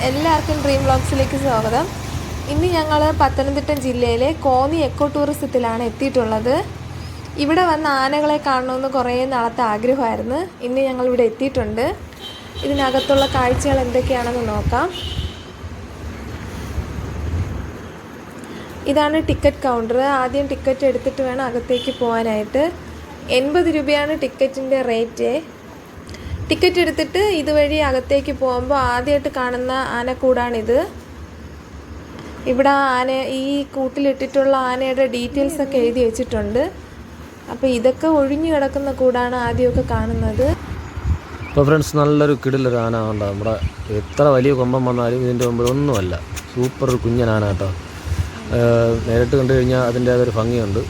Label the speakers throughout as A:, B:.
A: എല്ലാവർക്കും ഡ്രീം വ്ളോഗ്സിലേക്ക് സ്വാഗതം. ഇന്ന് ഞങ്ങൾ പത്തനംതിട്ട ജില്ലയിലെ കോന്നി എക്കോ ടൂറിസത്തിലാണ് എത്തിയിട്ടുള്ളത്. ഇവിടെ വന്ന ആനകളെ കാണണമെന്ന് കുറേ നാളത്തെ ആഗ്രഹമായിരുന്നു. ഇന്ന് ഞങ്ങളിവിടെ എത്തിയിട്ടുണ്ട്. ഇതിനകത്തുള്ള കാഴ്ചകൾ എന്തൊക്കെയാണെന്ന് നോക്കാം. ഇതാണ് ടിക്കറ്റ് കൗണ്ടർ. ആദ്യം ടിക്കറ്റ് എടുത്തിട്ട് വേണം അകത്തേക്ക് പോകാനായിട്ട്. 80 രൂപയാണ് ടിക്കറ്റിൻ്റെ റേറ്റ്. ടിക്കറ്റ് എടുത്തിട്ട് ഇതുവഴി അകത്തേക്ക് പോകുമ്പോൾ ആദ്യമായിട്ട് കാണുന്ന ആനക്കൂടാണിത്. ഇവിടെ ഈ കൂട്ടിലിട്ടിട്ടുള്ള ആനയുടെ ഡീറ്റെയിൽസൊക്കെ എഴുതി വെച്ചിട്ടുണ്ട്. അപ്പോൾ ഇതൊക്കെ ഒഴിഞ്ഞു കിടക്കുന്ന കൂടാണ് ആദ്യമൊക്കെ കാണുന്നത്.
B: അപ്പോൾ ഫ്രണ്ട്സ്, നല്ലൊരു കിടിലൊരു ആന ഉണ്ട്. നമ്മുടെ എത്ര വലിയ കൊമ്പം വന്നാലും ഇതിൻ്റെ മുമ്പിൽ ഒന്നുമല്ല. സൂപ്പർ ഒരു കുഞ്ഞൻ ആന കേട്ടോ. നേരിട്ട് കണ്ടു കഴിഞ്ഞാൽ അതിൻ്റേതൊരു ഭംഗിയുണ്ട്.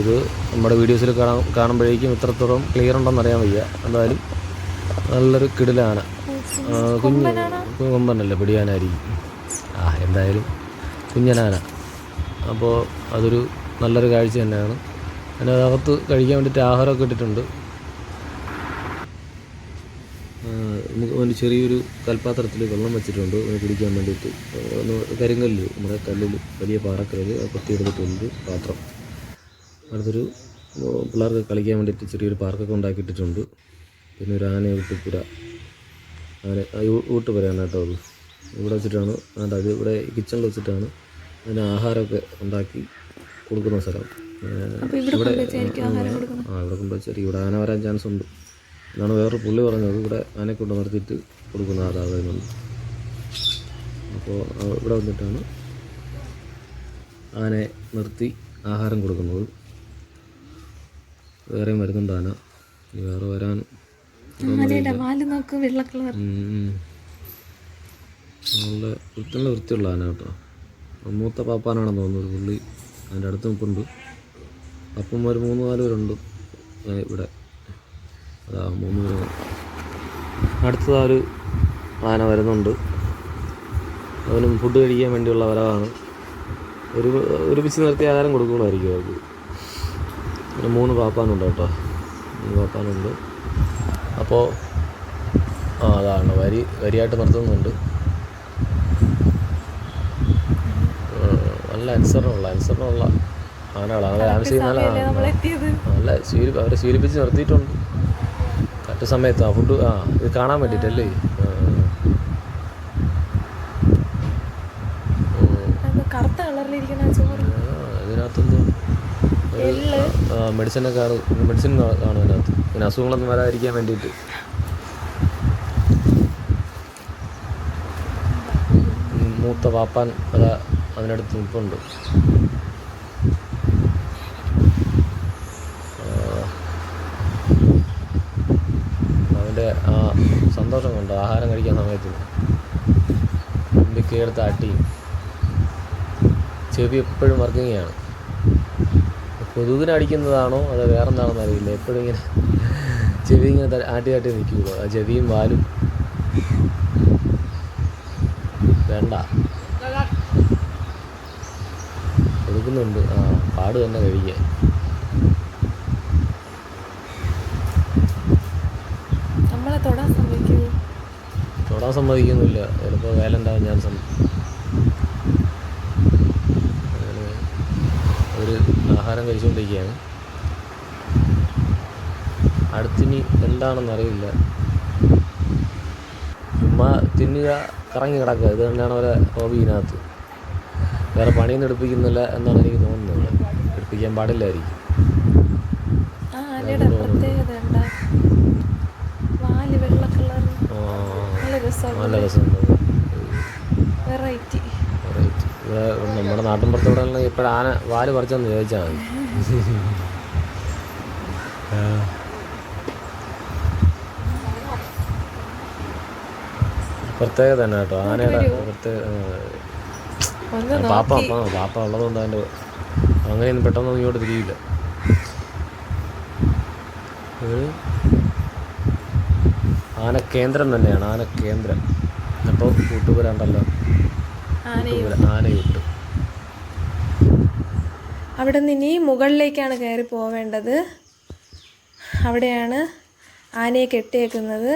B: ഇത് നമ്മുടെ വീഡിയോസിൽ കാണുമ്പോഴേക്കും ഇത്രത്തോളം ക്ലിയർ ഉണ്ടെന്ന് അറിയാൻ വയ്യ. എന്തായാലും നല്ലൊരു കിടിലാണ്. കൊമ്പനല്ല, പിടിയാനായിരിക്കും. എന്തായാലും കുഞ്ഞനാന. അപ്പോൾ അതൊരു നല്ലൊരു കാഴ്ച തന്നെയാണ്. അതിനകത്ത് കഴിക്കാൻ വേണ്ടിയിട്ട് ആഹാരമൊക്കെ ഇട്ടിട്ടുണ്ട്. ഒരു ചെറിയൊരു കൽപ്പാത്രത്തിൽ വെള്ളം വെച്ചിട്ടുണ്ട് കുടിക്കാൻ വേണ്ടിയിട്ട്. കരിങ്കല്ല്, നമ്മുടെ കല്ലിൽ വലിയ പാറക്കല്ലിൽ കൊത്തിയെടുത്തിട്ടുണ്ട് പാത്രം. അടുത്തൊരു പിള്ളേർക്ക് കളിക്കാൻ വേണ്ടിയിട്ട് ചെറിയൊരു പാർക്കൊക്കെ ഉണ്ടാക്കിയിട്ടിട്ടുണ്ട്. പിന്നെ ഒരു ആന ഊട്ടുപുര, ഊട്ടുപുരയാണ് കേട്ടോ. അത് ഇവിടെ വെച്ചിട്ടാണ് അത് ഇവിടെ കിച്ചണിൽ വെച്ചിട്ടാണ് അതിന് ആഹാരമൊക്കെ ഉണ്ടാക്കി കൊടുക്കുന്ന സ്ഥലം. ഇവിടെ കൊണ്ടുവച്ചാൽ ഇവിടെ ആന വരാൻ ചാൻസ് ഉണ്ട് എന്നാണ് വേറൊരു പുള്ളി പറഞ്ഞത്. ഇവിടെ ആനയെ കൊണ്ട് നിർത്തിയിട്ട് കൊടുക്കുന്ന ആദായമുണ്ട്. അപ്പോൾ ഇവിടെ വന്നിട്ടാണ് ആനയെ നിർത്തി ആഹാരം കൊടുക്കുന്നത്. വേറെയും വരുന്നുണ്ട് ആന. വേറെ വരാൻ നല്ല വൃത്തിയുള്ള ആന കേട്ടോ. മൂത്ത പാപ്പാനാണെന്ന് തോന്നുന്നു ഒരു പുള്ളി. അതിൻ്റെ അടുത്ത് നിൽപ്പുണ്ട്. അപ്പന്മാർ 3-4 പേരുണ്ട് ഇവിടെ. അതാ 3 പേര്. അടുത്തതാ ഒരു ആന വരുന്നുണ്ട്. അവനും ഫുഡ് കഴിക്കാൻ വേണ്ടിയുള്ള വരവാണ്. ഒരുമിച്ച് നിർത്തി ആഹാരം കൊടുക്കുകയായിരിക്കും അവർക്ക്. പിന്നെ 3 പാപ്പാനുണ്ട് കേട്ടോ. 3 പാപ്പാനുണ്ട്. അപ്പോൾ അതാണ് വരിയായിട്ട് നിർത്തുന്നുണ്ട്. നല്ല അനുസരണമുള്ള ആനകളാണ്. താമസിക്കുന്ന നല്ല അവരെ ശീലിപ്പിച്ച് നിർത്തിയിട്ടുണ്ട്. കറക്റ്റ് സമയത്ത് ഫുഡ് ഇത് കാണാൻ വേണ്ടിയിട്ടല്ലേ. ഇതിനകത്തൊന്നും മെഡിസിൻ കാണും ഇതിനകത്ത്. പിന്നെ അസുഖങ്ങളൊന്നും വരാതിരിക്കാൻ വേണ്ടിയിട്ട്. മൂത്ത പാപ്പാൻ അതിനടുത്ത് നിൽപ്പുണ്ട്. അവൻ്റെ സന്തോഷം കൊണ്ട് ആഹാരം കഴിക്കാൻ സമയത്ത് തുമ്പിക്കയെടുത്ത് ആട്ടിയും. ചെവി എപ്പോഴും വർക്കിങ്ങാണ്. കൊതുകിന് അടിക്കുന്നതാണോ അത് വേറെന്താണെന്ന് അറിയില്ല. എപ്പോഴും ഇങ്ങനെ ചെവി ഇങ്ങനെ ആട്ടി നിൽക്കുള്ളൂ. ആ ചെവിയും വാലും വേണ്ട കൊടുക്കുന്നുണ്ട്. പാട് തന്നെ കഴിക്കാൻ. തൊടാൻ സമ്മതിക്കുന്നില്ല. ചിലപ്പോൾ വേലുണ്ടാവും ഞാൻ ഒരു ആഹാരം കഴിച്ചുകൊണ്ടിരിക്കുകയാണ്. അടുത്തിനി എന്താണെന്നറിയില്ല. ചുമ്മാ തിന്നുക, കറങ്ങി കിടക്കുക, ഇത് തന്നെയാണ് അവരെ ഹോബി. ഇതിനകത്ത് വേറെ പണിയൊന്നും എടുപ്പിക്കുന്നില്ല എന്നാണ് എനിക്ക് തോന്നുന്നത്. എടുപ്പിക്കാൻ പാടില്ലായിരിക്കും. നല്ല രസമുണ്ട്. ഇവിടെ നമ്മുടെ നാട്ടിൻപുറത്ത് ഇവിടെ ഇപ്പോഴും ആന വാല് പറിച്ചെന്ന് ചോദിച്ചാൽ മതി. പ്രത്യേകത തന്നെ കേട്ടോ ആനയുടെ പാപ്പ ഉള്ളതുകൊണ്ട് അതിൻ്റെ അങ്ങനെയൊന്നും പെട്ടെന്നൊന്നും ഇങ്ങോട്ട് തിരിയില്ല. ആനക്കേന്ദ്രം തന്നെയാണ്, ആനക്കേന്ദ്രം. അപ്പോൾ കൂട്ടുപുരണ്ടല്ലോ, ആനയൂട്ട്.
A: അവിടെ നിന്ന് ഇനി മുകളിലേക്കാണ് കയറി പോവേണ്ടത്. അവിടെയാണ് ആനയെ കെട്ടിയേക്കുന്നത്.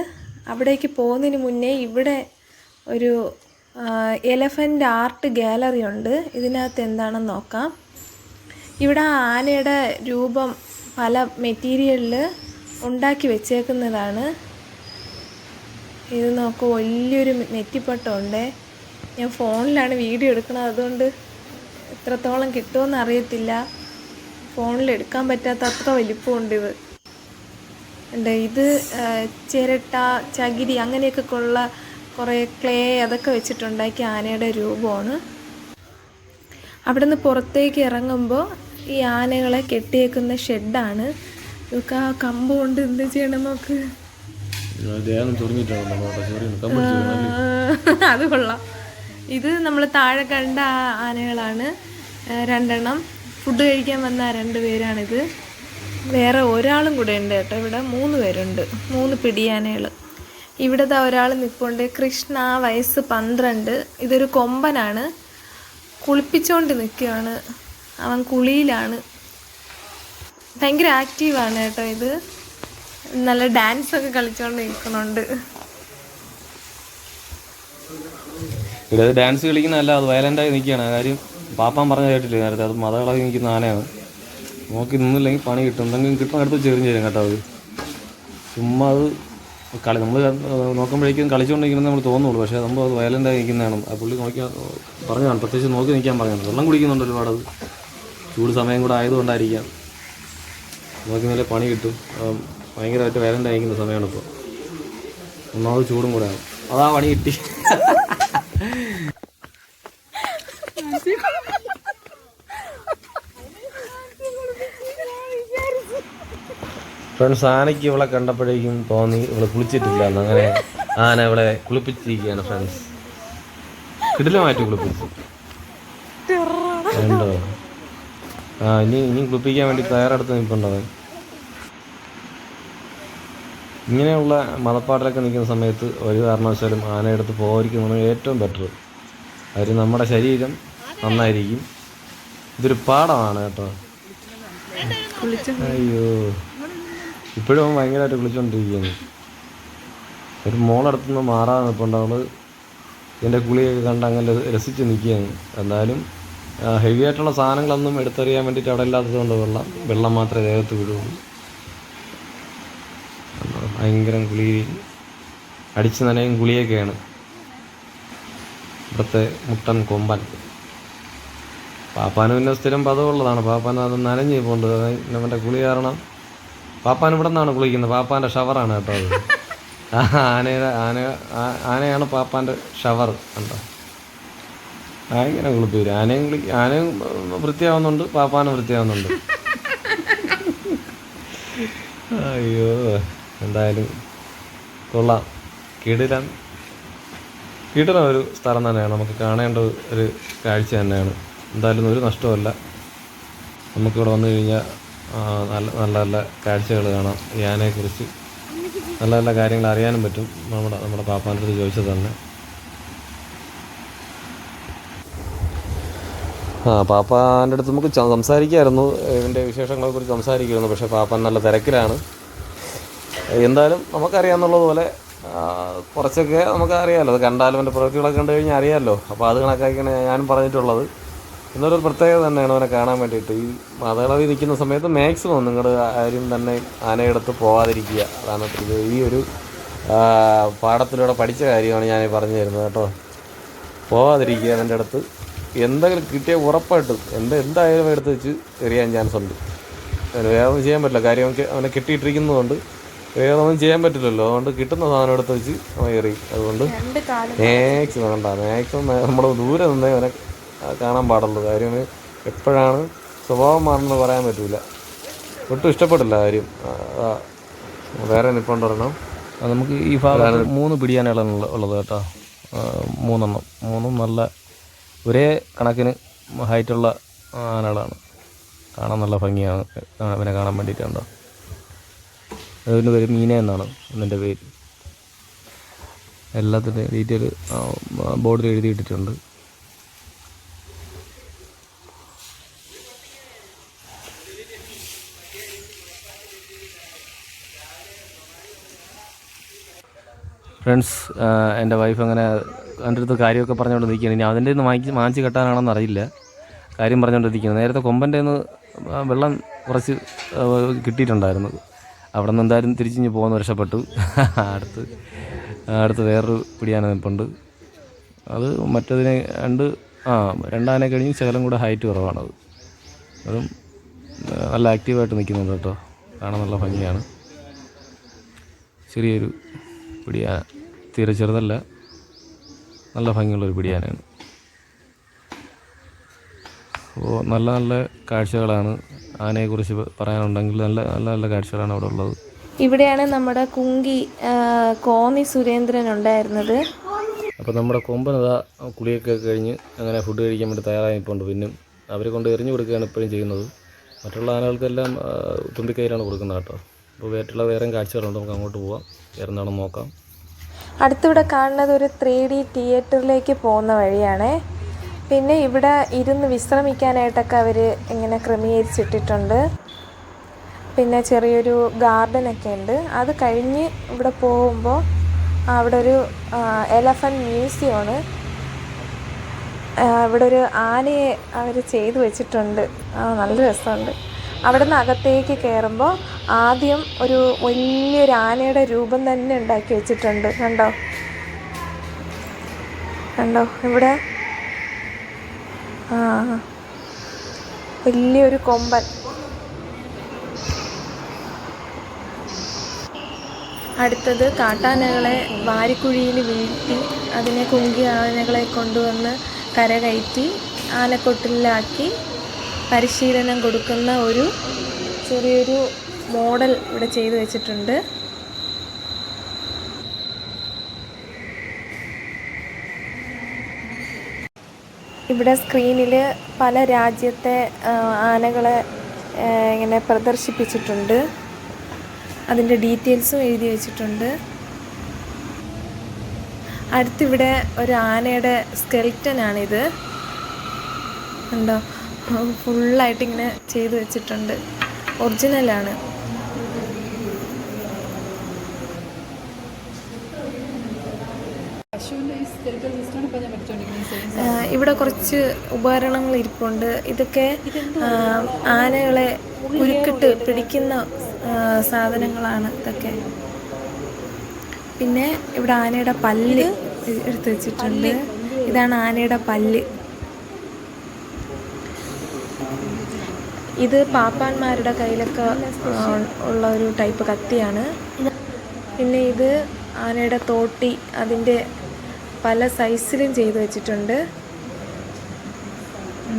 A: അവിടേക്ക് പോകുന്നതിന് മുന്നേ ഇവിടെ ഒരു എലഫൻ്റ് ആർട്ട് ഗാലറി ഉണ്ട്. ഇതിനകത്ത് എന്താണെന്ന് നോക്കാം. ഇവിടെ ആനയുടെ രൂപം പല മെറ്റീരിയലിൽ ഉണ്ടാക്കി വെച്ചേക്കുന്നതാണ്. ഇത് നോക്കൂ, വലിയൊരു നെറ്റിപ്പട്ടമുണ്ട്. ഞാൻ ഫോണിലാണ് വീഡിയോ എടുക്കുന്നത്, അതുകൊണ്ട് എത്രത്തോളം കിട്ടുമെന്ന് അറിയത്തില്ല. ഫോണിൽ എടുക്കാൻ പറ്റാത്ത അത്ര വലിപ്പമുണ്ട് ഇത്. ഇത് ചിരട്ട, ചകിരി അങ്ങനെയൊക്കെ ഉള്ള കുറേ ക്ലേ അതൊക്കെ വെച്ചിട്ടുണ്ടാക്കിയ ആനയുടെ രൂപമാണ്. അവിടെ നിന്ന് പുറത്തേക്ക് ഇറങ്ങുമ്പോൾ ഈ ആനകളെ കെട്ടിയേക്കുന്ന ഷെഡാണ്. ഇതൊക്കെ ആ കമ്പ് കൊണ്ട് എന്ത് ചെയ്യണം നോക്ക്. അത് കൊള്ളാം. ഇത് നമ്മൾ താഴെ കണ്ട ആനകളാണ്, 2 എണ്ണം. ഫുഡ് കഴിക്കാൻ വന്ന 2 പേരാണിത്. വേറെ ഒരാളും കൂടെ ഉണ്ട് കേട്ടോ. ഇവിടെ 3 പേരുണ്ട്, 3 പിടിയാനകൾ. ഇവിടുത്തെ ഒരാൾ നിൽപ്പുണ്ട്. കൃഷ്ണ, വയസ്സ് 12. ഇതൊരു കൊമ്പനാണ്, കുളിപ്പിച്ചുകൊണ്ട് നിൽക്കുകയാണ്. അവൻ കുളിയിലാണ്. ഭയങ്കര ആക്റ്റീവാണ് കേട്ടോ. ഇത് നല്ല ഡാൻസൊക്കെ കളിച്ചുകൊണ്ട് നിൽക്കുന്നുണ്ട്.
B: ഇവിടെ ഡാൻസ് കളിക്കുന്നതല്ല, അത് വയലൻ്റായി നിൽക്കുകയാണ്. കാര്യം പാപ്പാൻ പറഞ്ഞ കേട്ടില്ലേ നേരത്തെ, അത് മതകളായി നിൽക്കുന്ന ആനയാണ്. നോക്കി നിന്നില്ലെങ്കിൽ പണി കിട്ടും. എന്തെങ്കിലും കിട്ടണം അടുത്ത് ചെറിയ ചേരും കേട്ടോ. അത് ചുമ്മാ അത് നമ്മൾ നോക്കുമ്പോഴേക്കും കളിച്ചുകൊണ്ടിരിക്കുന്നത് നമ്മൾ തോന്നുള്ളൂ, പക്ഷേ നമ്മൾ അത് വയലൻ്റായി നിൽക്കുന്നതാണ്. ആ പുള്ളി നോക്കിയാൽ പറഞ്ഞതാണ്, പ്രത്യേകിച്ച് നോക്കി നിൽക്കാൻ പറഞ്ഞത്. വെള്ളം കുടിക്കുന്നുണ്ട് ഒരുപാട്. അത് ചൂട് സമയം കൂടെ ആയതുകൊണ്ടായിരിക്കാം. നോക്കി നല്ല പണി കിട്ടും. ഭയങ്കരമായിട്ട് വയലൻ്റായി നിൽക്കുന്ന സമയമാണ് ഇപ്പോൾ. ഒന്നാമത് ചൂടും കൂടെ ആണ്. അതാ പണി കിട്ടി. ഫ്രണ്ട്സ്, ആനയ്ക്ക് ഇവളെ കണ്ടപ്പോഴേക്കും തോന്നി ഇവളെ കുളിച്ചിട്ടില്ല എന്ന്. അങ്ങനെ ആന ഇവളെ കുളിപ്പിച്ചിരിക്കുകയാണ് ഫ്രണ്ട്സ്. കിടിലമായിട്ട് കുളിപ്പിച്ചു ഉണ്ടോ? ഇനി കുളിപ്പിക്കാൻ വേണ്ടി തയ്യാറെടുത്ത് നിൽപ്പുണ്ടവൻ. ഇങ്ങനെയുള്ള മതപ്പാട്ടിലൊക്കെ നിൽക്കുന്ന സമയത്ത് ഒരു കാരണവശാലും ആനയെടുത്ത് പോകാതിരിക്കുന്നതാണ് ഏറ്റവും ബെറ്റർ. കാര്യം നമ്മുടെ ശരീരം നന്നായിരിക്കും. ഇതൊരു പാടമാണ് കേട്ടോ. അയ്യോ, ഇപ്പോഴും ഭയങ്കരമായിട്ട് കുളിച്ചുകൊണ്ടിരിക്കുകയാണ്. ഒരു മോളടുത്തുനിന്ന് മാറാതെ നിൽപ്പുണ്ട്. അവൾ എൻ്റെ കുളിയൊക്കെ കണ്ട് അങ്ങനെ രസിച്ച് നിൽക്കുകയാണ്. എന്നാലും ഹെവി ആയിട്ടുള്ള സാധനങ്ങളൊന്നും എടുത്തെറിയാൻ വേണ്ടിയിട്ട് അവിടെ ഇല്ലാത്തതുകൊണ്ട് വെള്ളം മാത്രമേ ദേഹത്ത് വിടുള്ളൂ. ഭയങ്കര കുളി, അടിച്ച് നനയും കുളിയൊക്കെയാണ് ഇവിടുത്തെ മുട്ടൻ കൊമ്പൻ. പാപ്പാന് പിന്നെ സ്ഥിരം പതിവുള്ളതാണ്. പാപ്പാൻ അത് നനഞ്ഞ് പോണ്ട്. അവൻ്റെ കുളി കാരണം പാപ്പാൻ ഇവിടെ നിന്നാണ് കുളിക്കുന്നത്. പാപ്പാൻ്റെ ഷവറാണ് കേട്ടോ അത്. ആനയാണ് പാപ്പാൻ്റെ ഷവർ കണ്ടോ. ഭയങ്കര കുളിപ്പേര്. ആനയും വൃത്തിയാവുന്നുണ്ട്, പാപ്പാനും വൃത്തിയാവുന്നുണ്ട്. അയ്യോ, എന്തായാലും കൊള്ളാം. കിടിലം ഒരു സ്ഥലം തന്നെയാണ്. നമുക്ക് കാണേണ്ട ഒരു കാഴ്ച തന്നെയാണ്. എന്തായാലും ഒരു നഷ്ടമല്ല. നമുക്കിവിടെ വന്നു കഴിഞ്ഞാൽ നല്ല നല്ല കാഴ്ചകൾ കാണാം. ഈ ആനയെക്കുറിച്ച് നല്ല നല്ല കാര്യങ്ങൾ അറിയാനും പറ്റും. നമ്മുടെ പാപ്പാൻ്റെ അടുത്ത് ചോദിച്ചത് തന്നെ. പാപ്പാൻ്റെ അടുത്ത് നമുക്ക് സംസാരിക്കാമായിരുന്നു, ഇതിൻ്റെ വിശേഷങ്ങളെക്കുറിച്ച് സംസാരിക്കുമായിരുന്നു. പക്ഷേ പാപ്പാൻ നല്ല തിരക്കിലാണ്. എന്തായാലും നമുക്കറിയാമെന്നുള്ളതുപോലെ കുറച്ചൊക്കെ നമുക്ക് അറിയാമല്ലോ. അത് കണ്ടാലും എൻ്റെ പ്രവൃത്തികളൊക്കെ കണ്ടു കഴിഞ്ഞാൽ അറിയാമല്ലോ. അപ്പോൾ അത് കണക്കാക്കിയാണ് ഞാനും പറഞ്ഞിട്ടുള്ളത്. എന്നൊരു പ്രത്യേകത തന്നെയാണ് അവനെ കാണാൻ വേണ്ടിയിട്ട്. ഈ മതളവിൽ നിൽക്കുന്ന സമയത്ത് മാക്സിമം നിങ്ങൾ ആരും തന്നെ ആനയെടുത്ത് പോകാതിരിക്കുക. അതാണ് ഇത്. ഈ ഒരു പാഠത്തിലൂടെ പഠിച്ച കാര്യമാണ് ഞാൻ പറഞ്ഞു തരുന്നത് കേട്ടോ. പോകാതിരിക്കുക. അതിൻ്റെ അടുത്ത് എന്തെങ്കിലും കിട്ടിയ ഉറപ്പായിട്ടും എന്തായാലും എടുത്ത് വെച്ച് എറിയാൻ ചാൻസ് ഉണ്ട്. അതിന് വേറെ ഒന്നും ചെയ്യാൻ പറ്റില്ല. കാര്യം അവനെ കെട്ടിയിട്ടിരിക്കുന്നതുകൊണ്ട് വേറെ ഒന്നും ചെയ്യാൻ പറ്റില്ലല്ലോ. അതുകൊണ്ട് കിട്ടുന്ന സാധനം എടുത്ത് വെച്ച് അവൻ എറിയും. അതുകൊണ്ട് മാക്സിമം നമ്മൾ ദൂരെ നിന്നേ അവനെ കാണാൻ പാടുള്ളൂ. കാര്യം എപ്പോഴാണ് സ്വഭാവം മാറണമെന്ന് പറയാൻ പറ്റില്ല. ഒട്ടും ഇഷ്ടപ്പെട്ടില്ല കാര്യം. വേറെ നിൽപ്പുണ്ടൊരെണ്ണം. നമുക്ക് ഈ ഭാഗത്ത് 3 പിടിയാനകളാണ് ഉള്ളത് കേട്ടോ. 3 എണ്ണം. 3 നല്ല ഒരേ കണക്കിന് ഹൈറ്റുള്ള ആനകളാണ്. കാണാൻ നല്ല ഭംഗിയാണ് അവനെ കാണാൻ വേണ്ടിയിട്ടുണ്ടോ. അതിൻ്റെ പേര് മീന എന്നാണ് അതിൻ്റെ പേര്. എല്ലാത്തിൻ്റെ ഡീറ്റെയിൽ ബോർഡിൽ എഴുതിയിട്ടിട്ടുണ്ട്. ഫ്രണ്ട്സ്, എൻ്റെ വൈഫ് അങ്ങനെ എൻ്റെ അടുത്ത് കാര്യമൊക്കെ പറഞ്ഞുകൊണ്ട് നിൽക്കുകയാണ്. ഇനി അതിൻ്റെ നിന്ന് വാങ്ങിച്ച് കെട്ടാനാണെന്ന് അറിയില്ല. കാര്യം പറഞ്ഞുകൊണ്ടിരിക്കുന്നത്. നേരത്തെ കൊമ്പൻ്റെ നിന്ന് വെള്ളം കുറച്ച് കിട്ടിയിട്ടുണ്ടായിരുന്നു. അവിടെ നിന്ന് എന്തായാലും തിരിച്ചിഞ്ഞ് പോകുന്ന രക്ഷപ്പെട്ടു. അടുത്ത് വേറൊരു പിടിയാന നിൽപ്പുണ്ട്. അത് മറ്റതിനെ രണ്ടാനെ കഴിഞ്ഞ് ശകലം കൂടെ ഹൈറ്റ് കുറവാണത്. അതും നല്ല ആക്റ്റീവായിട്ട് നിൽക്കുന്നുണ്ട് കേട്ടോ. കാണാൻ നല്ല ഭംഗിയാണ്. ചെറിയൊരു പിടിയാന, തീരെ ചെറുതല്ല, നല്ല ഭംഗിയുള്ളൊരു പിടിയാനയാണ്. അപ്പോൾ നല്ല നല്ല കാഴ്ചകളാണ്. ആനയെക്കുറിച്ച് പറയാനുണ്ടെങ്കിൽ നല്ല നല്ല നല്ല കാഴ്ചകളാണ് അവിടെ ഉള്ളത്.
A: ഇവിടെയാണ് നമ്മുടെ കുങ്കി കോന്നി സുരേന്ദ്രൻ ഉണ്ടായിരുന്നത്.
B: അപ്പോൾ നമ്മുടെ കൊമ്പനതാ കുളിയൊക്കെ കഴിഞ്ഞ് അങ്ങനെ ഫുഡ് കഴിക്കാൻ വേണ്ടി തയ്യാറായിപ്പോണ്ട്. പിന്നെ അവരെ കൊണ്ട് എറിഞ്ഞു കൊടുക്കുകയാണ് ഇപ്പോഴും ചെയ്യുന്നത്. മറ്റുള്ള ആനകൾക്കെല്ലാം തുമ്പിക്കൈയിലാണ് കൊടുക്കുന്നത് കേട്ടോ. അപ്പോൾ വേറെയും കാഴ്ചകളുണ്ട്. നമുക്ക് അങ്ങോട്ട് പോവാം, വേറെന്താണെന്ന് നോക്കാം.
A: അടുത്തിവിടെ കാണുന്നത് ഒരു 3D തിയേറ്ററിലേക്ക് പോകുന്ന വഴിയാണ്. പിന്നെ ഇവിടെ ഇരുന്ന് വിശ്രമിക്കാനായിട്ടൊക്കെ അവർ ഇങ്ങനെ ക്രമീകരിച്ചിട്ടിട്ടുണ്ട്. പിന്നെ ചെറിയൊരു ഗാർഡനൊക്കെ ഉണ്ട്. അത് കഴിഞ്ഞ് ഇവിടെ പോകുമ്പോൾ അവിടെ ഒരു എലഫൻറ്റ് മ്യൂസിയമാണ്. ഇവിടെ ഒരു ആനയെ അവർ ചെയ്തു വെച്ചിട്ടുണ്ട്. നല്ല രസമുണ്ട്. അവിടെ നിന്ന് അകത്തേക്ക് കയറുമ്പോൾ ആദ്യം ഒരു വലിയൊരു ആനയുടെ രൂപം തന്നെ ഉണ്ടാക്കി വെച്ചിട്ടുണ്ട്. കണ്ടോ ഇവിടെ വലിയൊരു കൊമ്പൻ. അടുത്തത് കാട്ടാനകളെ വാരിക്കുഴിയിൽ വീഴ്ത്തി അതിനെ കുങ്കി ആനകളെ കൊണ്ടുവന്ന് കരകയറ്റി ആനക്കൊട്ടിലാക്കി പരിശീലനം കൊടുക്കുന്ന ഒരു ചെറിയൊരു മോഡൽ ഇവിടെ ചെയ്തു വെച്ചിട്ടുണ്ട്. ഇവിടെ സ്ക്രീനിൽ പല രാജ്യത്തെ ആനകളെ ഇങ്ങനെ പ്രദർശിപ്പിച്ചിട്ടുണ്ട്. അതിൻ്റെ ഡീറ്റെയിൽസും എഴുതി വെച്ചിട്ടുണ്ട്. അടുത്തിവിടെ ഒരു ആനയുടെ സ്കെൽറ്റനാണിത്. ഉണ്ടോ, ഫുള്ളായിട്ട് ഇങ്ങനെ ചെയ്തു വെച്ചിട്ടുണ്ട്. ഒറിജിനലാണ്. ഇവിടെ കുറച്ച് ഉപകരണങ്ങൾ ഇരിപ്പുണ്ട്. ഇതൊക്കെ ആനകളെ കുരുക്കിട്ട് പിടിക്കുന്ന സാധനങ്ങളാണ് ഇതൊക്കെ. പിന്നെ ഇവിടെ ആനയുടെ പല്ല് എടുത്ത് വെച്ചിട്ടുണ്ട്. ഇതാണ് ആനയുടെ പല്ല്. ഇത് പാപ്പാന്മാരുടെ കയ്യിലൊക്കെ ഉള്ള ഒരു ടൈപ്പ് കത്തിയാണ്. പിന്നെ ഇത് ആനയുടെ തോട്ടി, അതിൻ്റെ പല സൈസിലും ചെയ്തു വെച്ചിട്ടുണ്ട്.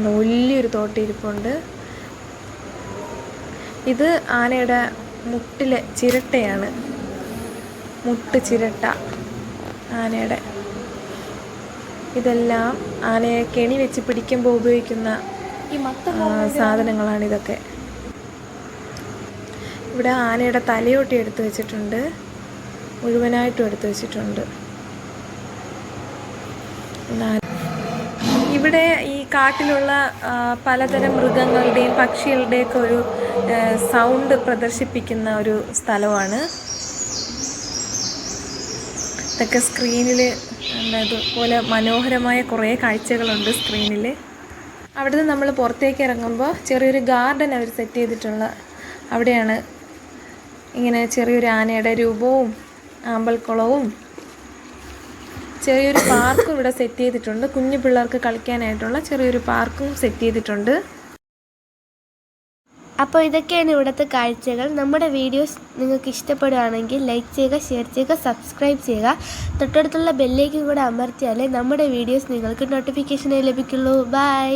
A: വലിയൊരു തോട്ടി ഇരിപ്പുണ്ട്. ഇത് ആനയുടെ മുട്ടിലെ ചിരട്ടയാണ്. മുട്ട് ചിരട്ട ആനയുടെ. ഇതെല്ലാം ആനയെ കെണി വെച്ച് പിടിക്കുമ്പോൾ ഉപയോഗിക്കുന്ന സാധനങ്ങളാണിതൊക്കെ. ഇവിടെ ആനയുടെ തലയോട്ടി എടുത്തു വെച്ചിട്ടുണ്ട്. മുഴുവനായിട്ടും എടുത്തു വെച്ചിട്ടുണ്ട്. ഇവിടെ ഈ കാട്ടിലുള്ള പലതരം മൃഗങ്ങളുടെയും പക്ഷികളുടെയൊക്കെ ഒരു സൗണ്ട് പ്രദർശിപ്പിക്കുന്ന ഒരു സ്ഥലമാണ്. ഇതൊക്കെ സ്ക്രീനിൽ ഇതുപോലെ മനോഹരമായ കുറേ കാഴ്ചകളുണ്ട് സ്ക്രീനിൽ. അവിടുന്ന് നമ്മൾ പുറത്തേക്ക് ഇറങ്ങുമ്പോൾ ചെറിയൊരു ഗാർഡൻ അവർ സെറ്റ് ചെയ്തിട്ടുള്ള അവിടെയാണ് ഇങ്ങനെ ചെറിയൊരു ആനയുടെ രൂപവും ആമ്പൽക്കുളവും ചെറിയൊരു പാർക്കും ഇവിടെ സെറ്റ് ചെയ്തിട്ടുണ്ട്. കുഞ്ഞു പിള്ളേർക്ക് കളിക്കാനായിട്ടുള്ള ചെറിയൊരു പാർക്കും സെറ്റ് ചെയ്തിട്ടുണ്ട്.
C: അപ്പോൾ ഇതൊക്കെയാണ് ഇവിടുത്തെ കാഴ്ചകൾ. നമ്മുടെ വീഡിയോസ് നിങ്ങൾക്ക് ഇഷ്ടപ്പെടുകയാണെങ്കിൽ ലൈക്ക് ചെയ്യുക, ഷെയർ ചെയ്യുക, സബ്സ്ക്രൈബ് ചെയ്യുക. തൊട്ടടുത്തുള്ള ബെല്ലേക്കും കൂടെ അമർത്തിയാലേ നമ്മുടെ വീഡിയോസ് നിങ്ങൾക്ക് നോട്ടിഫിക്കേഷനായി ലഭിക്കുള്ളൂ. ബൈ.